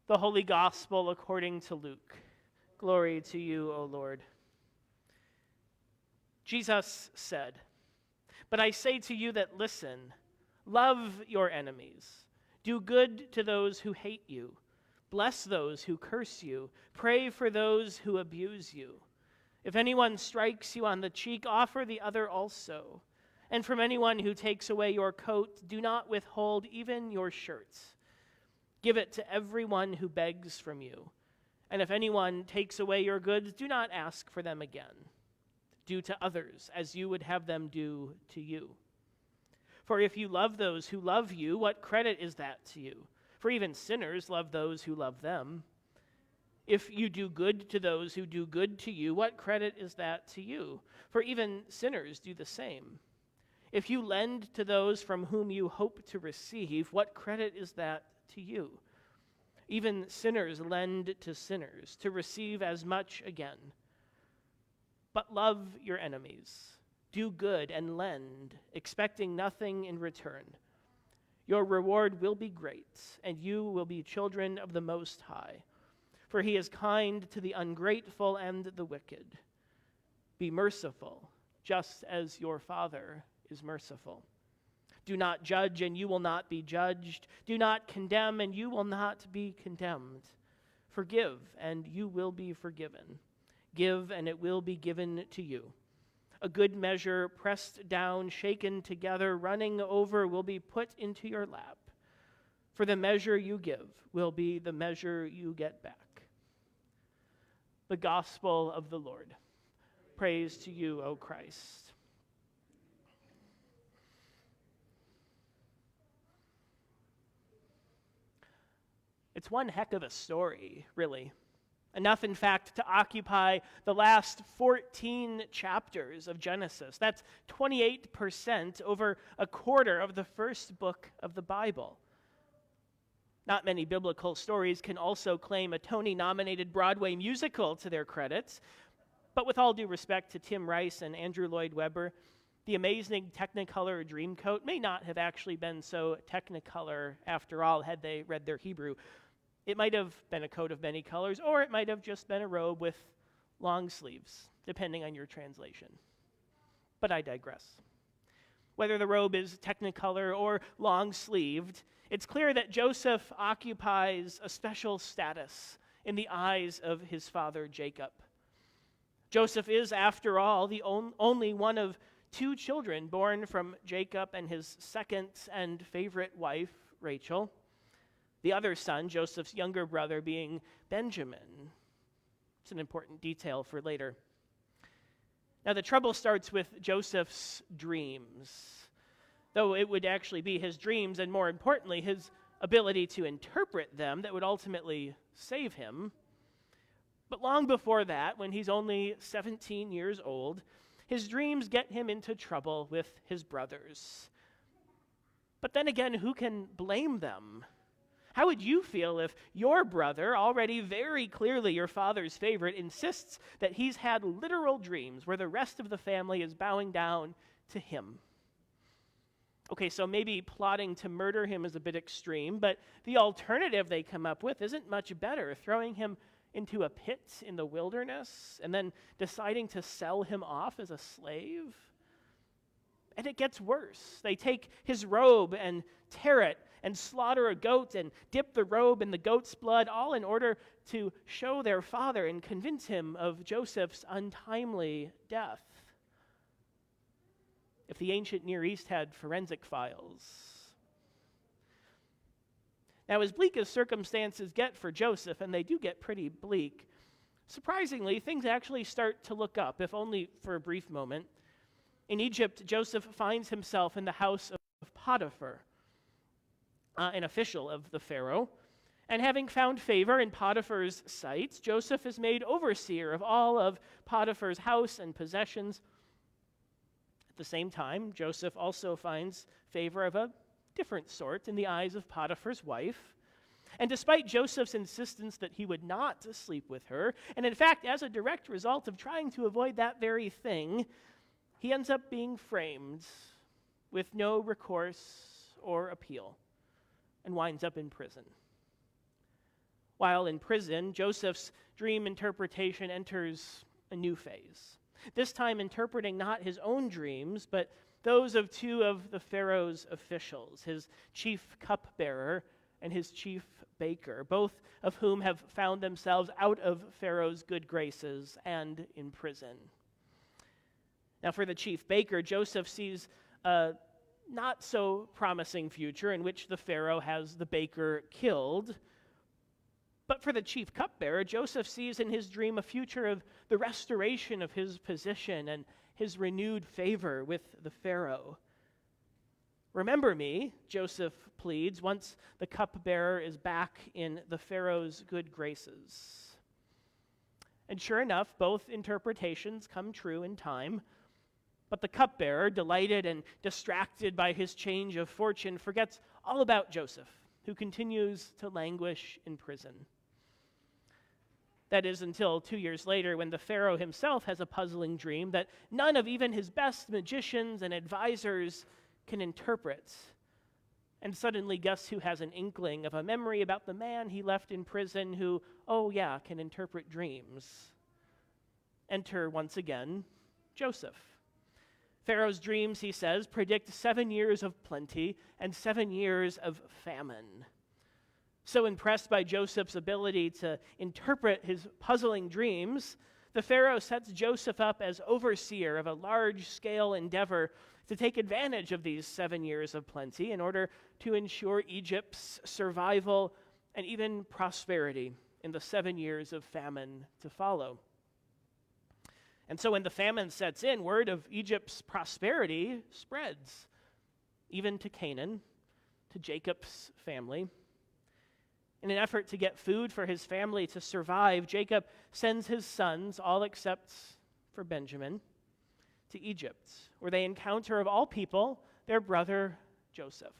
The Holy Gospel according to Luke. Glory to you, O Lord. Jesus said, "But I say to you that listen, love your enemies, do good to those who hate you, bless those who curse you, pray for those who abuse you. If anyone strikes you on the cheek, offer the other also. And from anyone who takes away your coat, do not withhold even your shirt. Give it to everyone who begs from you. And if anyone takes away your goods, do not ask for them again. Do to others as you would have them do to you. For if you love those who love you, what credit is that to you? For even sinners love those who love them. If you do good to those who do good to you, what credit is that to you? For even sinners do the same. If you lend to those from whom you hope to receive, what credit is that to you? Even sinners lend to sinners to receive as much again. But love your enemies, do good and lend, expecting nothing in return. Your reward will be great, and you will be children of the Most High, for he is kind to the ungrateful and the wicked. Be merciful, just as your Father is merciful. Do not judge, and you will not be judged. Do not condemn, and you will not be condemned. Forgive, and you will be forgiven. Give, and it will be given to you. A good measure, pressed down, shaken together, running over, will be put into your lap. For the measure you give will be the measure you get back. The Gospel of the Lord. Praise to you, O Christ. It's one heck of a story, really. Enough, in fact, to occupy the last 14 chapters of Genesis. That's 28%, over a quarter of the first book of the Bible. Not many biblical stories can also claim a Tony-nominated Broadway musical to their credits, but with all due respect to Tim Rice and Andrew Lloyd Webber, the amazing Technicolor Dreamcoat may not have actually been so Technicolor after all had they read their Hebrew. It might have been a coat of many colors, or it might have just been a robe with long sleeves, depending on your translation. But I digress. Whether the robe is Technicolor or long-sleeved, it's clear that Joseph occupies a special status in the eyes of his father Jacob. Joseph is, after all, the only one of two children born from Jacob and his second and favorite wife, Rachel. The other son, Joseph's younger brother, being Benjamin. It's an important detail for later. Now, the trouble starts with Joseph's dreams, though it would actually be his dreams, and more importantly, his ability to interpret them that would ultimately save him. But long before that, when he's only 17 years old, his dreams get him into trouble with his brothers. But then again, who can blame them? How would you feel if your brother, already very clearly your father's favorite, insists that he's had literal dreams where the rest of the family is bowing down to him? Okay, so maybe plotting to murder him is a bit extreme, but the alternative they come up with isn't much better, throwing him into a pit in the wilderness and then deciding to sell him off as a slave. And it gets worse. They take his robe and tear it and slaughter a goat and dip the robe in the goat's blood, all in order to show their father and convince him of Joseph's untimely death. If the ancient Near East had forensic files. Now, as bleak as circumstances get for Joseph, and they do get pretty bleak, surprisingly, things actually start to look up, if only for a brief moment. In Egypt, Joseph finds himself in the house of Potiphar, an official of the Pharaoh. And having found favor in Potiphar's sight, Joseph is made overseer of all of Potiphar's house and possessions. At the same time, Joseph also finds favor of a different sort in the eyes of Potiphar's wife. And despite Joseph's insistence that he would not sleep with her, and in fact, as a direct result of trying to avoid that very thing, he ends up being framed with no recourse or appeal and winds up in prison. While in prison, Joseph's dream interpretation enters a new phase. This time interpreting not his own dreams, but those of two of the Pharaoh's officials, his chief cupbearer and his chief baker, both of whom have found themselves out of Pharaoh's good graces and in prison. Now, for the chief baker, Joseph sees a not so promising future in which the Pharaoh has the baker killed. But for the chief cupbearer, Joseph sees in his dream a future of the restoration of his position and his renewed favor with the Pharaoh. Remember me, Joseph pleads, once the cupbearer is back in the Pharaoh's good graces. And sure enough, both interpretations come true in time. But the cupbearer, delighted and distracted by his change of fortune, forgets all about Joseph, who continues to languish in prison. That is until 2 years later, when the Pharaoh himself has a puzzling dream that none of even his best magicians and advisors can interpret. And suddenly, guess who has an inkling of a memory about the man he left in prison who, can interpret dreams? Enter once again Joseph. Pharaoh's dreams, he says, predict 7 years of plenty and 7 years of famine. So impressed by Joseph's ability to interpret his puzzling dreams, the Pharaoh sets Joseph up as overseer of a large-scale endeavor to take advantage of these 7 years of plenty in order to ensure Egypt's survival and even prosperity in the 7 years of famine to follow. And so when the famine sets in, word of Egypt's prosperity spreads, even to Canaan, to Jacob's family. In an effort to get food for his family to survive, Jacob sends his sons, all except for Benjamin, to Egypt, where they encounter, of all people, their brother Joseph.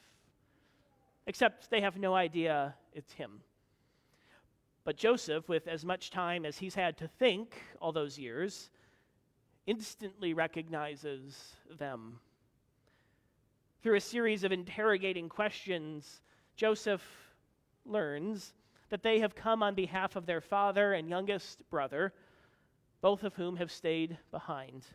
Except they have no idea it's him. But Joseph, with as much time as he's had to think all those years, instantly recognizes them. Through a series of interrogating questions, Joseph learns that they have come on behalf of their father and youngest brother, both of whom have stayed behind.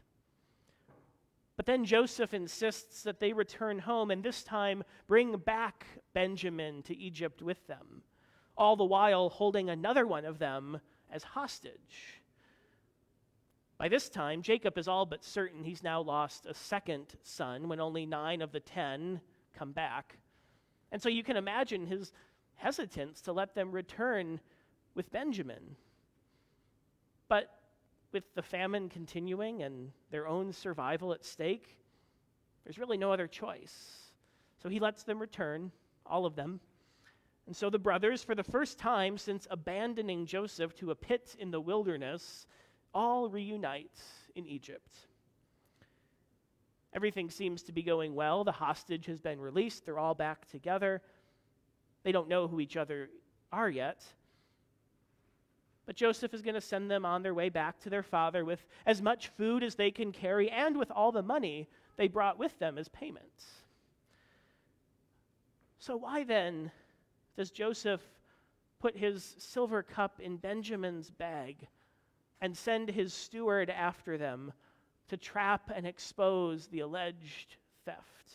But then Joseph insists that they return home and this time bring back Benjamin to Egypt with them, all the while holding another one of them as hostage. By this time, Jacob is all but certain he's now lost a second son when only 9 of the 10 come back. And so you can imagine his hesitance to let them return with Benjamin. But with the famine continuing and their own survival at stake, there's really no other choice. So he lets them return, all of them. And so the brothers, for the first time since abandoning Joseph to a pit in the wilderness, all reunite in Egypt. Everything seems to be going well. The hostage has been released. They're all back together. They don't know who each other are yet. But Joseph is going to send them on their way back to their father with as much food as they can carry and with all the money they brought with them as payment. So why then does Joseph put his silver cup in Benjamin's bag and send his steward after them to trap and expose the alleged theft?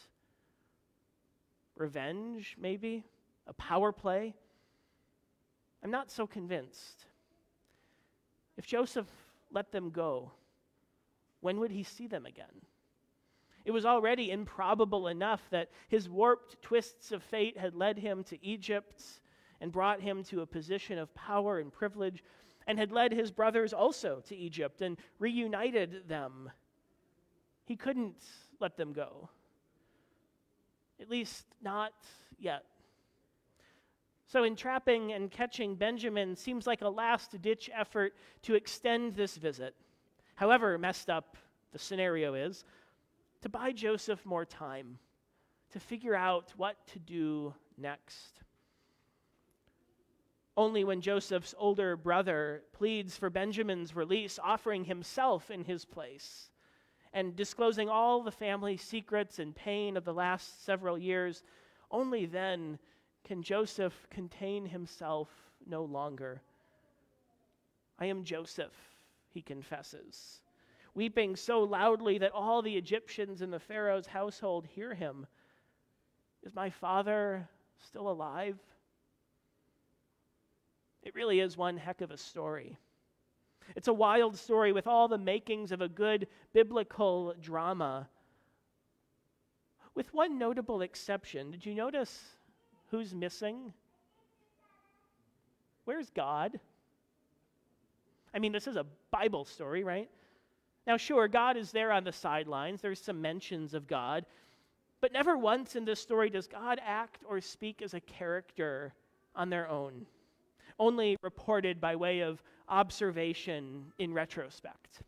Revenge, maybe? A power play? I'm not so convinced. If Joseph let them go, when would he see them again? It was already improbable enough that his warped twists of fate had led him to Egypt and brought him to a position of power and privilege, and had led his brothers also to Egypt and reunited them. He couldn't let them go. At least not yet. So entrapping and catching Benjamin seems like a last-ditch effort to extend this visit, however messed up the scenario is, to buy Joseph more time, to figure out what to do next. Only when Joseph's older brother pleads for Benjamin's release, offering himself in his place, and disclosing all the family secrets and pain of the last several years, only then can Joseph contain himself no longer. "I am Joseph," he confesses, weeping so loudly that all the Egyptians in the Pharaoh's household hear him. "Is my father still alive?" It really is one heck of a story. It's a wild story with all the makings of a good biblical drama. With one notable exception. Did you notice who's missing? Where's God? I mean, this is a Bible story, right? Now, sure, God is there on the sidelines. There's some mentions of God. But never once in this story does God act or speak as a character on their own, only reported by way of observation in retrospect.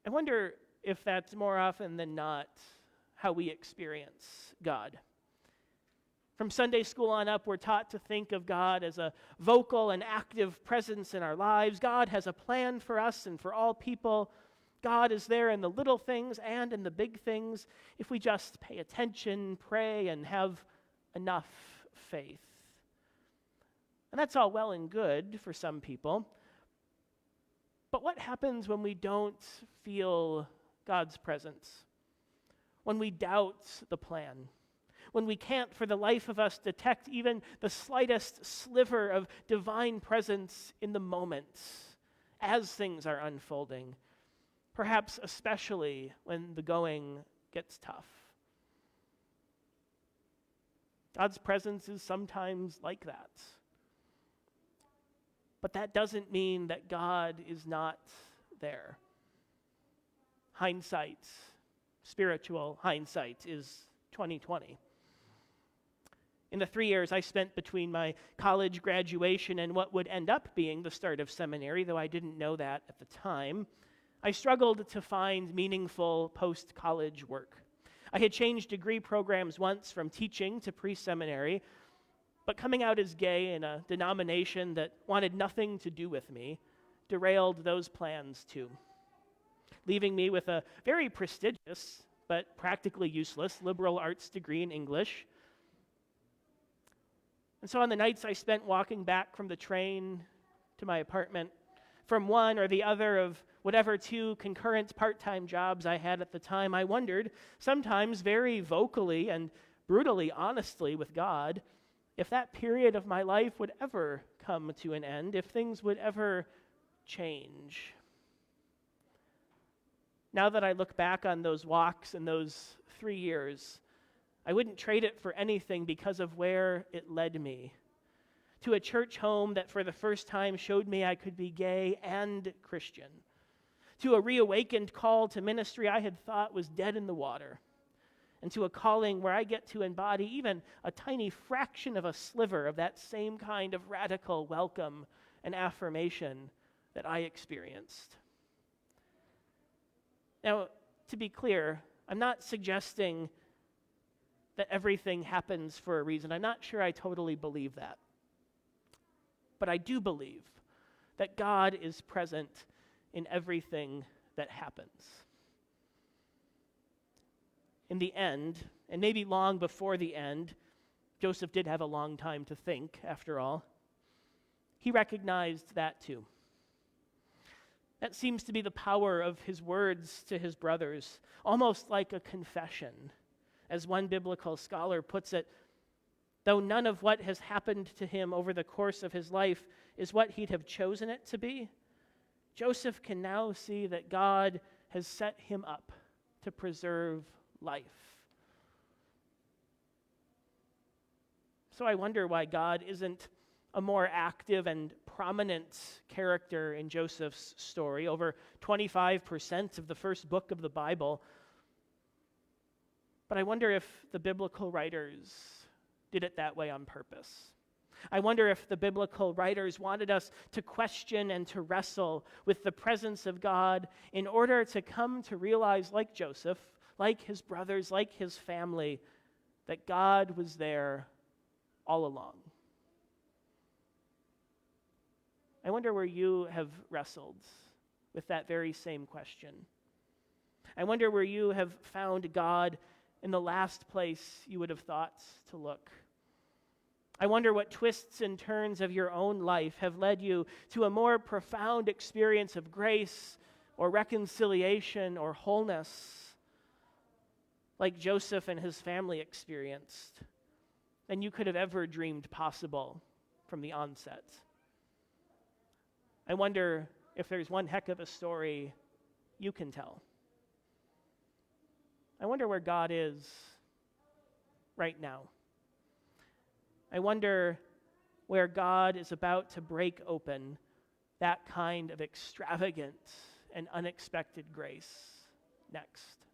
I wonder if that's more often than not how we experience God. From Sunday school on up, we're taught to think of God as a vocal and active presence in our lives. God has a plan for us and for all people. God is there in the little things and in the big things if we just pay attention, pray, and have enough faith. And that's all well and good for some people. But what happens when we don't feel God's presence? When we doubt the plan? When we can't for the life of us detect even the slightest sliver of divine presence in the moment as things are unfolding? Perhaps especially when the going gets tough. God's presence is sometimes like that. But that doesn't mean that God is not there. Hindsight, spiritual hindsight, is 2020. In the 3 years I spent between my college graduation and what would end up being the start of seminary, though I didn't know that at the time, I struggled to find meaningful post-college work. I had changed degree programs once from teaching to pre-seminary, but coming out as gay in a denomination that wanted nothing to do with me derailed those plans too, leaving me with a very prestigious but practically useless liberal arts degree in English. And so on the nights I spent walking back from the train to my apartment, from one or the other of whatever 2 concurrent part-time jobs I had at the time, I wondered, sometimes very vocally and brutally honestly with God, if that period of my life would ever come to an end, if things would ever change. Now that I look back on those walks and those 3 years, I wouldn't trade it for anything because of where it led me. To a church home that for the first time showed me I could be gay and Christian. To a reawakened call to ministry I had thought was dead in the water. And to a calling where I get to embody even a tiny fraction of a sliver of that same kind of radical welcome and affirmation that I experienced. Now, to be clear, I'm not suggesting that everything happens for a reason. I'm not sure I totally believe that. But I do believe that God is present in everything that happens. In the end, and maybe long before the end, Joseph did have a long time to think, after all. He recognized that too. That seems to be the power of his words to his brothers, almost like a confession. As one biblical scholar puts it, though none of what has happened to him over the course of his life is what he'd have chosen it to be, Joseph can now see that God has set him up to preserve life. So I wonder why God isn't a more active and prominent character in Joseph's story. Over 25% of the first book of the Bible. But I wonder if the biblical writers did it that way on purpose. I wonder if the biblical writers wanted us to question and to wrestle with the presence of God in order to come to realize, like Joseph, like his brothers, like his family, that God was there all along. I wonder where you have wrestled with that very same question. I wonder where you have found God in the last place you would have thought to look. I wonder what twists and turns of your own life have led you to a more profound experience of grace or reconciliation or wholeness, like Joseph and his family experienced, than you could have ever dreamed possible from the onset. I wonder if there's one heck of a story you can tell. I wonder where God is right now. I wonder where God is about to break open that kind of extravagant and unexpected grace next.